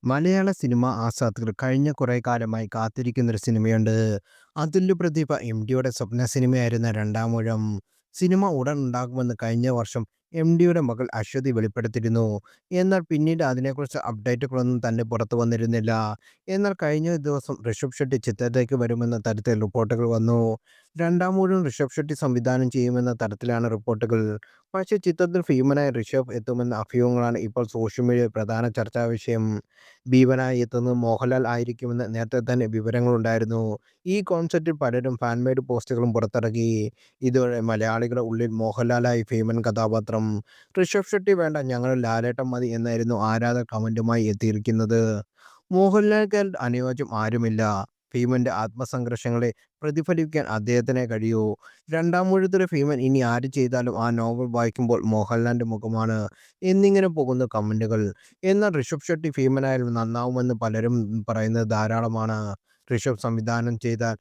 മലയാള cinema ആസ്വാദകർ കഴിഞ്ഞ കുറേ കാലമായി കാത്തിരിക്കുന്നൊരു സിനിമയുണ്ട്. അതുല്യ പ്രതിഭ എംഡിയുടെ സ്വപ്ന സിനിമയായിരുന്ന രണ്ടാമൂഴം. സിനിമ ഉടൻ ഉണ്ടാകുമെന്ന് കഴിഞ്ഞ വർഷം എംഡിയുടെ മകൾ അശ്വതി വെളിപ്പെടുത്തിയിരുന്നു. എന്നാൽ പിന്നീട് അതിനെക്കുറിച്ച് അപ്ഡേറ്റുകളൊന്നും തന്നെ പുറത്തു വന്നിരുന്നില്ല. എന്നാൽ കഴിഞ്ഞ ദിവസം ഋഷഭ് ഷെട്ടി ചിത്രത്തിലേക്ക് വരുമെന്ന തരത്തിൽ റിപ്പോർട്ടുകൾ വന്നു. രണ്ടാമൂഴം ഋഷഭ് ഷെട്ടി സംവിധാനം ചെയ്യുമെന്ന തരത്തിലാണ് റിപ്പോർട്ടുകൾ. പക്ഷേ ചിത്രത്തിൽ ഭീമനായ ഋഷഭ് എത്തുമെന്ന അഭ്യൂഹങ്ങളാണ് ഇപ്പോൾ സോഷ്യൽ മീഡിയയിൽ പ്രധാന ചർച്ചാ വിഷയം. ഭീമനായി എത്തുന്നത് മോഹൻലാൽ ആയിരിക്കുമെന്ന് നേരത്തെ തന്നെ വിവരങ്ങളുണ്ടായിരുന്നു. ഈ കോൺസെപ്റ്റിൽ പലരും ഫാൻ മെയ്ഡ് പോസ്റ്റുകളും പുറത്തിറക്കി. ഇതോടെ മലയാളികളുടെ ഉള്ളിൽ മോഹൻലാലായി ഭീമൻ കഥാപാത്രം. ഋഷഭ് ഷെട്ടി വേണ്ട, ഞങ്ങൾ ലാലേട്ടൻ മതി എന്നായിരുന്നു ആരാധകർ കമന്റുമായി എത്തിയിരിക്കുന്നത്. മോഹൻലാലിനേക്കാൾ അനുയോജ്യം ആരുമില്ല. ഭീമന്റെ ആത്മസംഘർഷങ്ങളെ പ്രതിഫലിപ്പിക്കാൻ അദ്ദേഹത്തിനേ കഴിയൂ. രണ്ടാമൂഴത്തിലെ ഭീമൻ ഇനി ആര് ചെയ്താലും ആ നോവൽ വായിക്കുമ്പോൾ മോഹൻലാലിന്റെ മുഖമാണ് എന്നിങ്ങനെ പോകുന്നു കമന്റുകൾ. എന്നാൽ ഋഷഭ് ഷെട്ടി ഭീമനായാൽ നന്നാവുമെന്ന് പലരും പറയുന്നത് ധാരാളമാണ്. ഋഷഭ് സംവിധാനം ചെയ്താൽ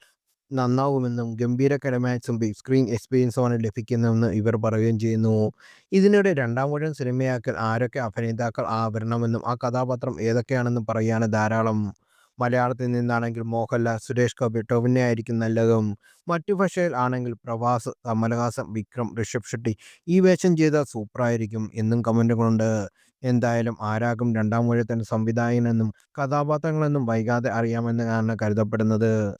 നന്നാവുമെന്നും ഗംഭീര ക്ലൈമാക്സും ബിഗ് സ്ക്രീൻ എക്സ്പീരിയൻസുമാണ് ലഭിക്കുന്നതെന്ന് ഇവർ പറയുകയും ചെയ്യുന്നു. ഇതിനിടെ രണ്ടാമൂഴം സിനിമയാക്കാൻ ആരൊക്കെ അഭിനേതാക്കൾ വരണമെന്നും ആ കഥാപാത്രം ഏതൊക്കെയാണെന്നും പറയാന് ധാരാളം. മലയാളത്തിൽ നിന്നാണെങ്കിൽ മോഹൻലാൽ, സുരേഷ് ഗോപി, ടൊവിനോ ആയിരിക്കും നല്ലതും. മറ്റു ഭാഷയിൽ ആണെങ്കിൽ പ്രഭാസ്, കമലഹാസൻ, വിക്രം, ഋഷഭ് ഷെട്ടി ഈ വേഷം ചെയ്താൽ സൂപ്പറായിരിക്കും എന്നും കമന്റുകളുണ്ട്. എന്തായാലും ആരാകും രണ്ടാമൂഴത്തിന്റെ സംവിധായകനെന്നും കഥാപാത്രങ്ങളെന്നും വൈകാതെ അറിയാമെന്നാണ് കരുതപ്പെടുന്നത്.